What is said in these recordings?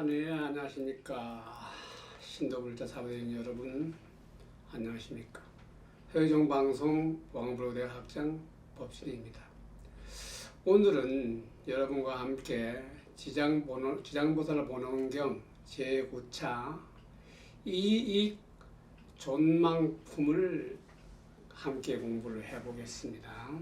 네, 안녕하십니까. 신도불자 사부대인 여러분, 안녕하십니까. 해외정방송 왕브로대 학장 법신입니다. 오늘은 여러분과 함께 지장보살을 보는 겸 제9차 이익 존망품을 함께 공부를 해보겠습니다.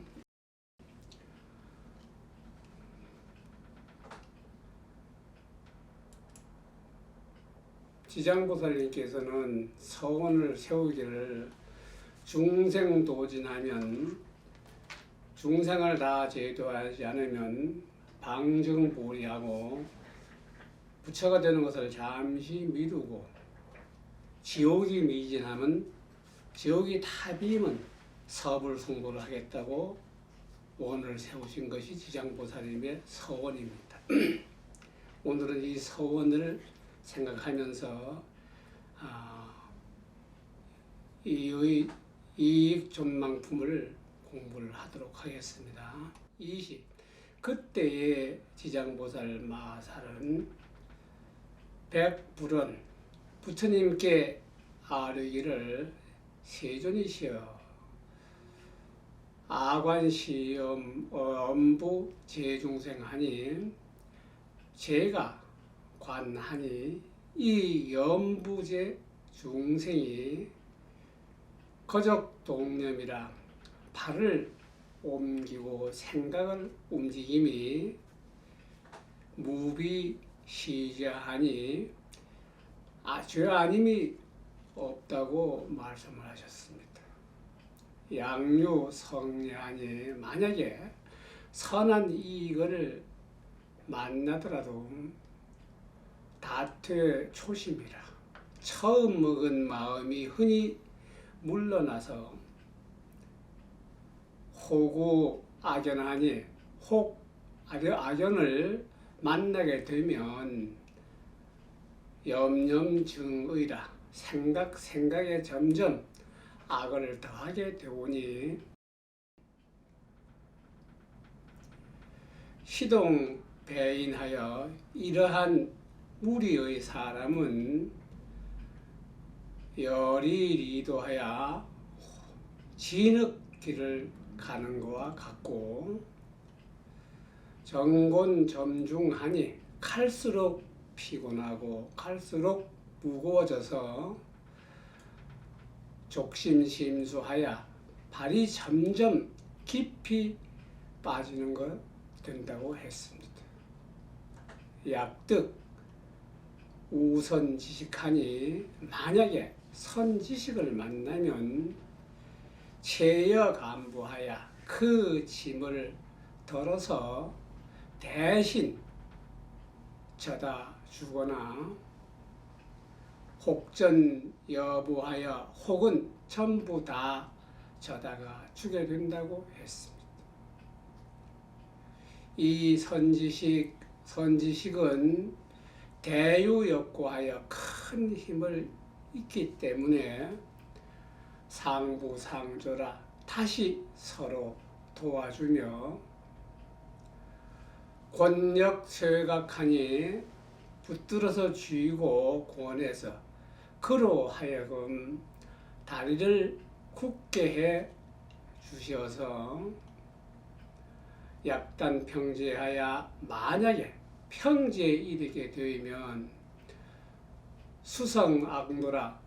지장보살님께서는 서원을 세우기를 중생도진하면 중생을 다 제도하지 않으면 방증보리하고 부처가 되는 것을 잠시 미루고 지옥이 미진하면 지옥이 타비면 서불승보를 하겠다고 원을 세우신 것이 지장보살님의 서원입니다. 오늘은 이 서원을 생각하면서 이익 존망품을 공부를 하도록 하겠습니다. 20. 그때의 지장보살 마살은 백불은 부처님께 아뢰기를 세존이시여 아관시엄 엄부 제중생하니 제가 관하니 이 염부제 중생이 거적동념이라 발을 옮기고 생각을 움직임이 무비시자하니 죄 아님이 없다고 말씀을 하셨습니다. 양유 성례하니 만약에 선한 이익을 만나더라도 다퇴 초심이라 처음 먹은 마음이 흔히 물러나서 호구 악연하니 혹 악연을 만나게 되면 염념증의라 생각에 점점 악을 더하게 되오니 시동 배인하여 이러한 무리의 사람은 열이리도하여 진흙길을 가는 것과 같고 정곤점중하니 갈수록 피곤하고 갈수록 무거워져서 족심심수하여 발이 점점 깊이 빠지는 것 된다고 했습니다. 약득 우선지식하니 만약에 선지식을 만나면 체여간부하여 그 짐을 덜어서 대신 져다 주거나 혹전 여부하여 혹은 전부 다 져다가 주게 된다고 했습니다. 이 선지식은 대유역고하여 큰 힘을 있기 때문에 상부상조라 다시 서로 도와주며 권력쇠각하니 붙들어서 쥐고 권해서 그로 하여금 다리를 굳게 해 주셔서 약단평제하여 만약에 평지에 이르게 되면 수성악노라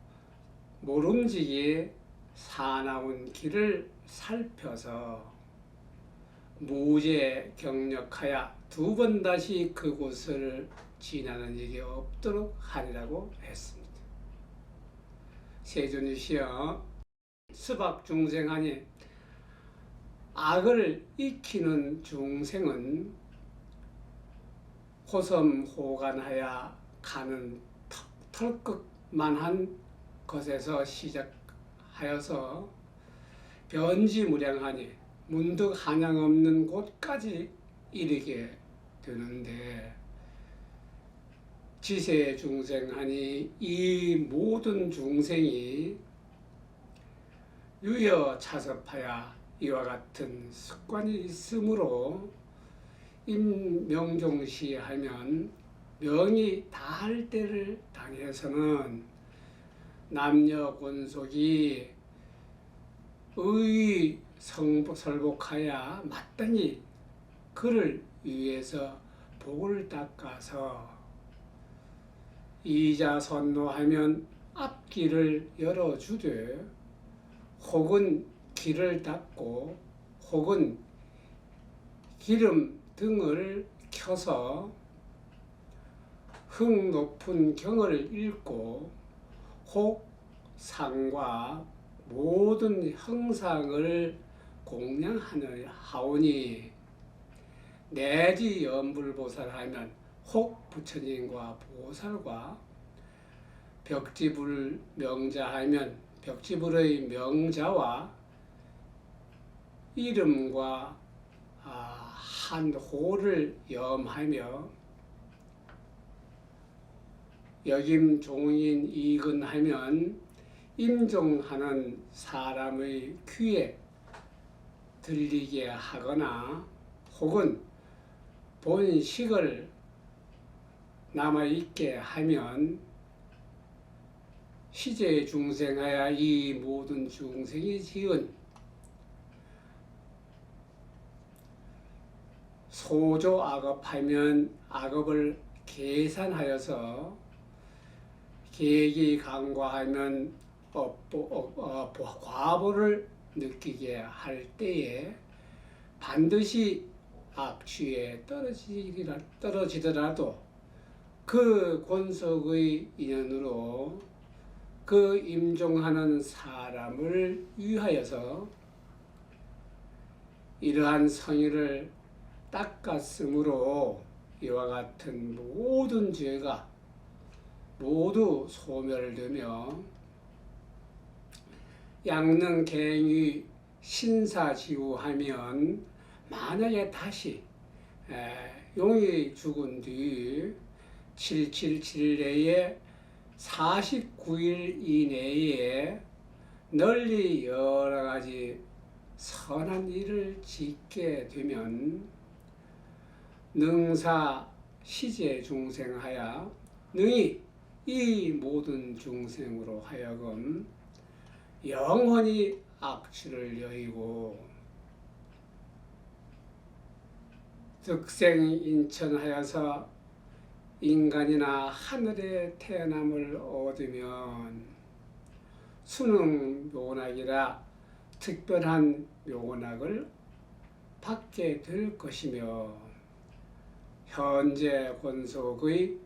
모름지기에 사나운 길을 살펴서 무제 경력하여 두 번 다시 그곳을 지나는 일이 없도록 하리라고 했습니다. 세존이시여 수박중생하니 악을 익히는 중생은 호섬호간하여 가는 털끝만한 것에서 시작하여서 변지무량하니 문득 한양 없는 곳까지 이르게 되는데 지세 중생하니 이 모든 중생이 유여차섭하여 이와 같은 습관이 있으므로 임명종시하면 명이 다할 때를 당해서는 남녀 권속이 의의 설복하여 마땅히 그를 위해서 복을 닦아서 이자 선노하면 앞길을 열어주되 혹은 길을 닦고 혹은 기름 등을 켜서 흥 높은 경을 읽고 혹 상과 모든 형상을 공양하오니 내지 염불보살하면 혹 부처님과 보살과 벽지불 명자하면 벽지불의 명자와 이름과 한 호를 염하며 역임 종인 이근하면 임종하는 사람의 귀에 들리게 하거나 혹은 본식을 남아있게 하면 시제 중생하여 이 모든 중생이 지은 소조 악업하면 악업을 계산하여서 계획이 강과하면 과보를 느끼게 할 때에 반드시 악취에 떨어지더라도 그 권속의 인연으로 그 임종하는 사람을 위하여서 이러한 성의를 닦았으므로 이와 같은 모든 죄가 모두 소멸되며 양능갱위 신사지우하면 만약에 다시 용이 죽은 뒤 777내에 49일 이내에 널리 여러 가지 선한 일을 짓게 되면 능사 시제 중생하여 능히 이 모든 중생으로 하여금 영원히 악취를 여의고 득생인천하여서 인간이나 하늘에 태어남을 얻으면 수능 묘락이라 특별한 묘락을 받게 될 것이며 현재 권속의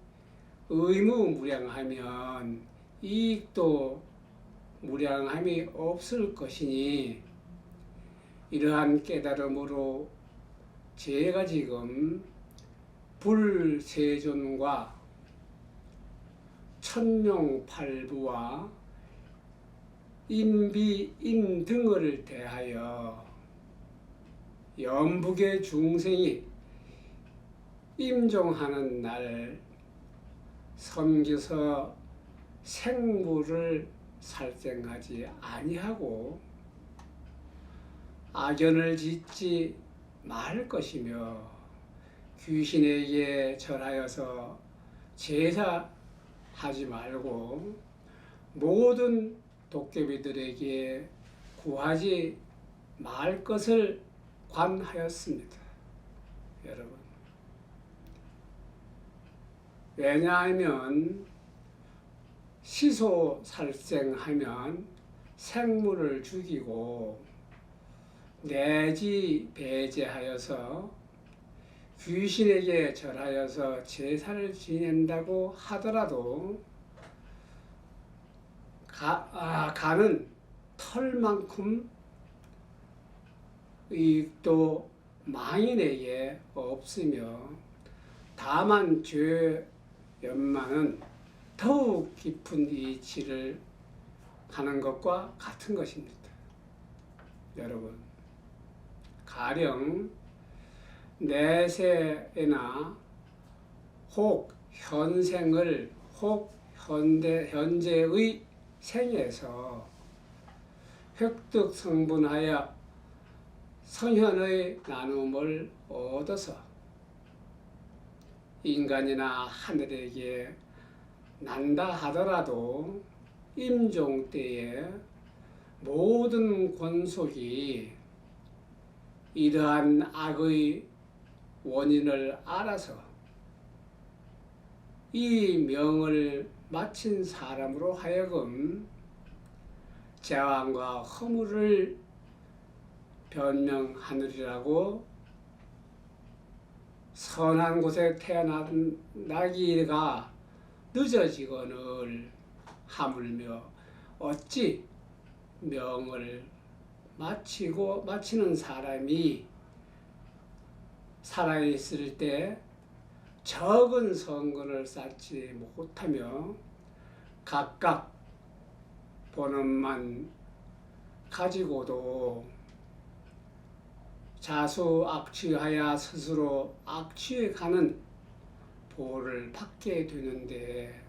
의무무량하면 이익도 무량함이 없을 것이니 이러한 깨달음으로 제가 지금 불세존과 천룡팔부와 인비인 등을 대하여 연북의 중생이 임종하는 날 섬겨서 생물을 살생하지 아니하고 악연을 짓지 말 것이며 귀신에게 절하여서 제사하지 말고 모든 도깨비들에게 구하지 말 것을 관하였습니다. 여러분, 왜냐하면 시소살생하면 생물을 죽이고 내지 배제하여서 귀신에게 절하여서 제사를 지낸다고 하더라도 가는 털만큼 이익도 망인에게 없으며 다만 죄 연만은 더욱 깊은 이치를 가는 것과 같은 것입니다. 여러분, 가령 내세에나 혹 현생을 혹 현재의 생에서 획득 성분하여 선현의 나눔을 얻어서 인간이나 하늘에게 난다 하더라도 임종 때에 모든 권속이 이러한 악의 원인을 알아서 이 명을 마친 사람으로 하여금 재앙과 허물을 변명하느리라고 선한 곳에 태어나기가 늦어지거늘 하물며 어찌 명을 마치는 사람이 살아있을 때 적은 선근을 쌓지 못하며 각각 본업만 가지고도 자수악취하여 스스로 악취에 가는 보를 받게 되는데,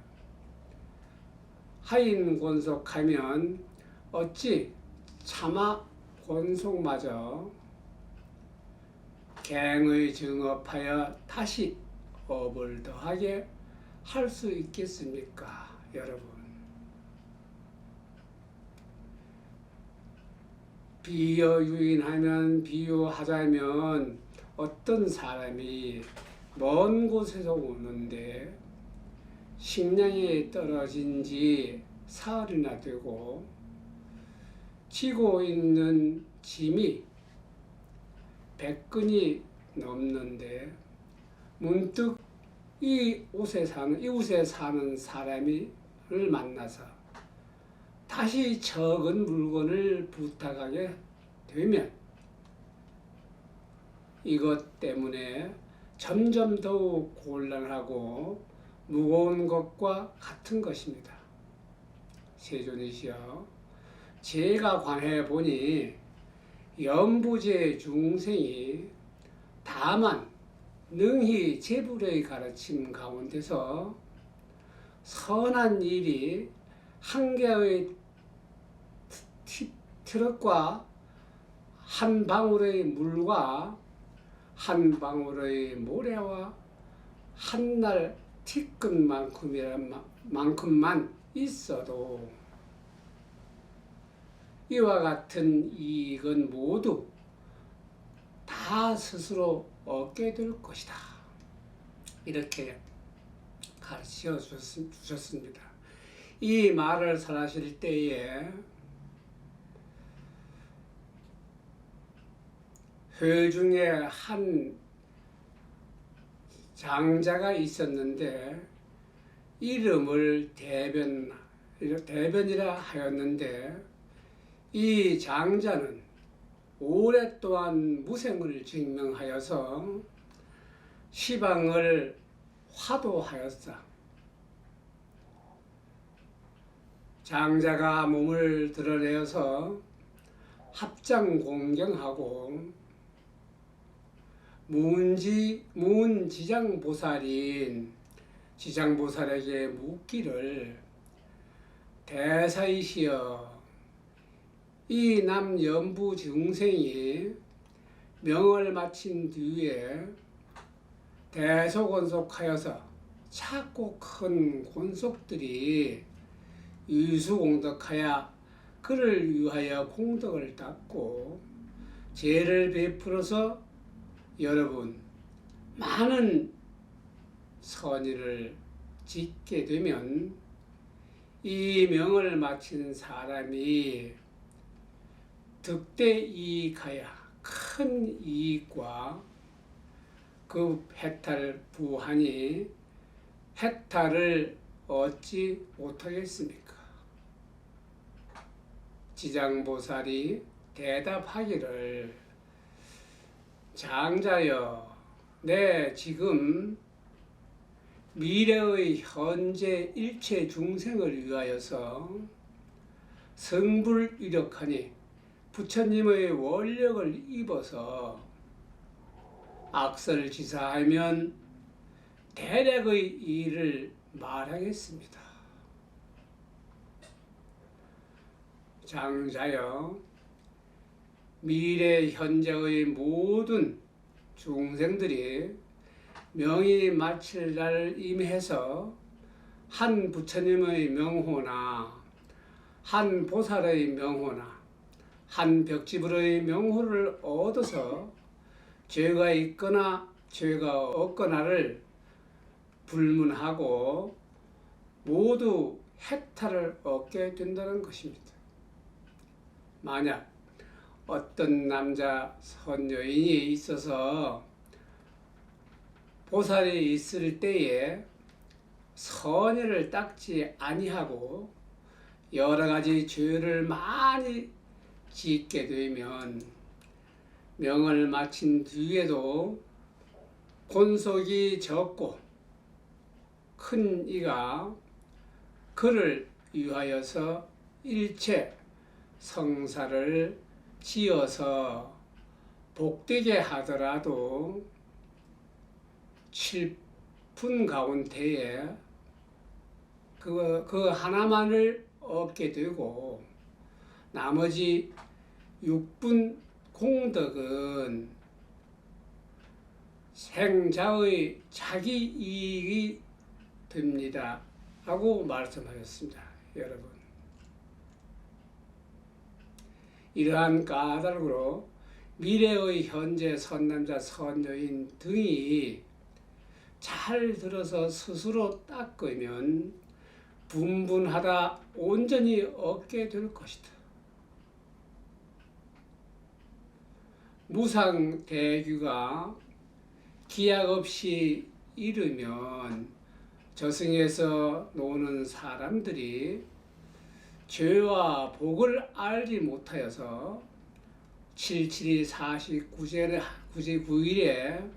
하인 권속하면 어찌 차마 권속마저 갱의 증업하여 다시 업을 더하게 할 수 있겠습니까, 여러분? 비유인하면 비유하자면 어떤 사람이 먼 곳에서 오는데 식량이 떨어진 지 사흘이나 되고 지고 있는 짐이 100근이 넘는데 문득 이웃에 사는 사람을 만나서 다시 적은 물건을 부탁하게 되면 이것 때문에 점점 더욱 곤란하고 무거운 것과 같은 것입니다. 세존이시여, 제가 관해 보니 연부제 중생이 다만 능히 제불의 가르침 가운데서 선한 일이 한 개의 트럭과 한 방울의 물과 한 방울의 모래와 한날 티끌만큼만 있어도 이와 같은 이익은 모두 다 스스로 얻게 될 것이다. 이렇게 가르쳐 주셨습니다. 이 말을 설하실 때에 회중에 한 장자가 있었는데 이름을 대변이라 하였는데, 이 장자는 오랫동안 무생을 증명하여서 시방을 화도하였다. 장자가 몸을 드러내어서 합장 공경하고 무은지장보살인 지장보살에게 묻기를, 대사이시여, 이 남연부 중생이 명을 마친 뒤에 대소곤속하여서 작고 큰 곤속들이 유수공덕하여 그를 위하여 공덕을 닦고 죄를 베풀어서 여러분 많은 선의를 짓게 되면 이 명을 마친 사람이 득대 이익하여 큰 이익과 그 해탈 부하니 해탈을 얻지 못하겠습니까? 지장보살이 대답하기를, 장자여, 내 지금 미래의 현재 일체 중생을 위하여서 성불이력하니 부처님의 원력을 입어서 악설지사하면 대략의 일을 말하겠습니다. 장자여, 미래 현재의 모든 중생들이 명이 마칠 날 임해서 한 부처님의 명호나 한 보살의 명호나 한 벽지불의 명호를 얻어서 죄가 있거나 죄가 없거나를 불문하고 모두 해탈을 얻게 된다는 것입니다. 만약 어떤 남자 선여인이 있어서 보살이 있을 때에 선의를 닦지 아니하고 여러 가지 죄를 많이 짓게 되면 명을 마친 뒤에도 권속이 적고 큰 이가 그를 위하여서 일체 성사를 지어서 복되게 하더라도 7분 가운데에 그 하나만을 얻게 되고 나머지 6분 공덕은 생자의 자기 이익이 됩니다 하고 말씀하셨습니다. 여러분, 이러한 까닭으로 미래의 현재 선남자 선여인 등이 잘 들어서 스스로 닦으면 분분하다 온전히 얻게 될 것이다. 무상대규가 기약 없이 이르면 저승에서 노는 사람들이 죄와 복을 알지 못하여서 77이 49일에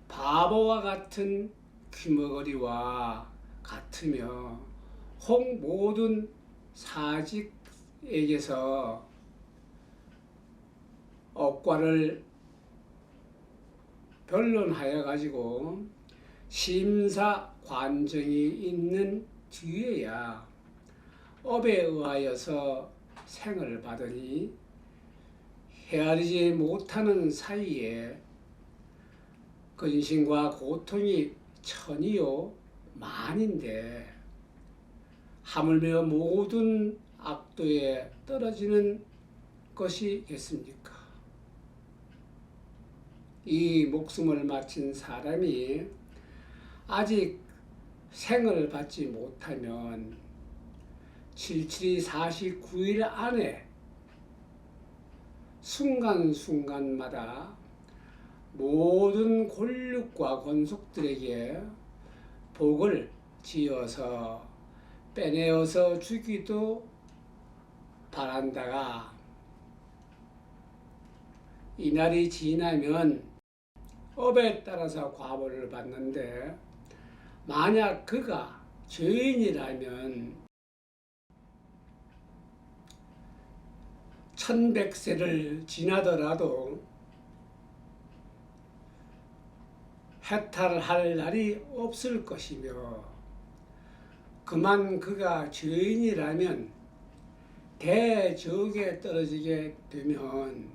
바보와 같은 귀머거리와 같으며 혹 모든 사직에게서 업과를 변론하여 가지고 심사 관정이 있는 뒤에야 업에 의하여서 생을 받으니 헤아리지 못하는 사이에 근심과 고통이 천이요 만인데 하물며 모든 악도에 떨어지는 것이겠습니까? 이 목숨을 마친 사람이 아직 생을 받지 못하면 77이 49일 안에 순간순간마다 모든 권력과 권속들에게 복을 지어서 빼내어서 주기도 바란다가 이날이 지나면 업에 따라서 과보를 받는데 만약 그가 죄인이라면 1100세를 지나더라도 해탈할 날이 없을 것이며 그만 그가 죄인이라면 대적에 떨어지게 되면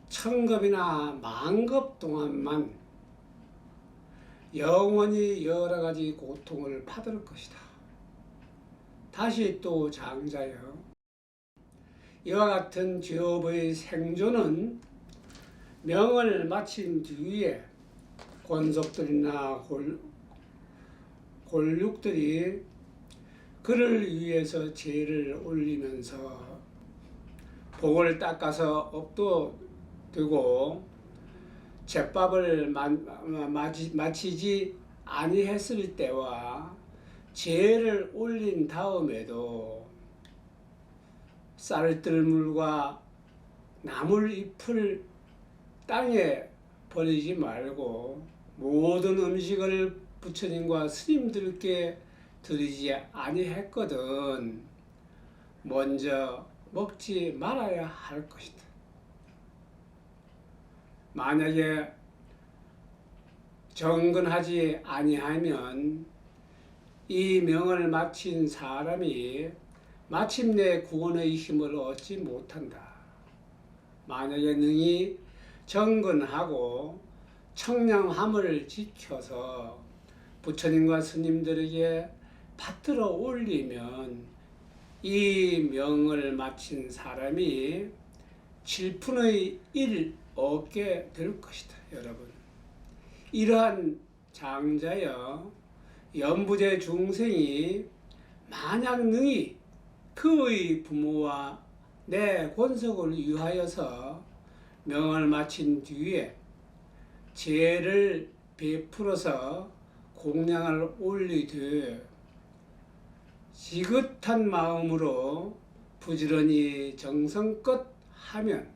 1000급이나 10,000급 동안만 영원히 여러 가지 고통을 받을 것이다. 다시 또 장자여, 이와 같은 죄업의 생존은 명을 마친 뒤에 권속들이나 골육들이 그를 위해서 죄를 올리면서 복을 닦아서 업도 되고 제밥을 마치지 아니했을 때와 죄를 올린 다음에도 쌀들물과 나물잎을 땅에 버리지 말고 모든 음식을 부처님과 스님들께 드리지 아니했거든 먼저 먹지 말아야 할 것이다. 만약에 정근하지 아니하면 이 명을 마친 사람이 마침내 구원의 힘을 얻지 못한다. 만약에 능히 정근하고 청량함을 지켜서 부처님과 스님들에게 받들어 올리면 이 명을 마친 사람이 7분의 1 얻게 될 것이다. 여러분, 이러한 장자여 연부제 중생이 만약 능히 그의 부모와 내 권속을 위하여서 명을 마친 뒤에 죄를 베풀어서 공양을 올리되 지긋한 마음으로 부지런히 정성껏 하면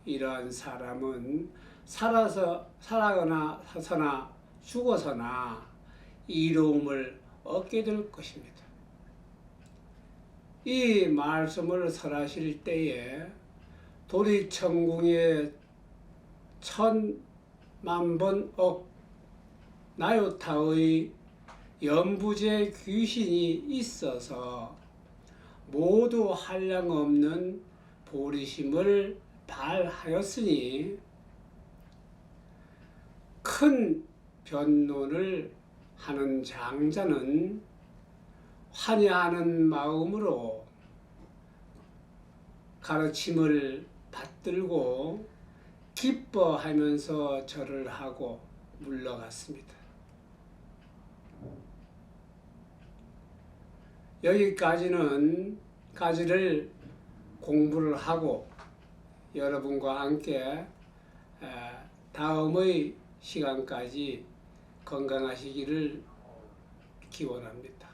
이러한 사람은 살아거나 사서나 죽어서나 이로움을 얻게 될 것입니다. 이 말씀을 설하실 때에 도리천궁에 1000만번억 나요타의 연부제 귀신이 있어서 모두 한량없는 보리심을 발하였으니 큰 변론을 하는 장자는 환희하는 마음으로 가르침을 받들고 기뻐하면서 절을 하고 물러갔습니다. 여기까지를 공부를 하고 여러분과 함께 다음의 시간까지 건강하시기를 기원합니다.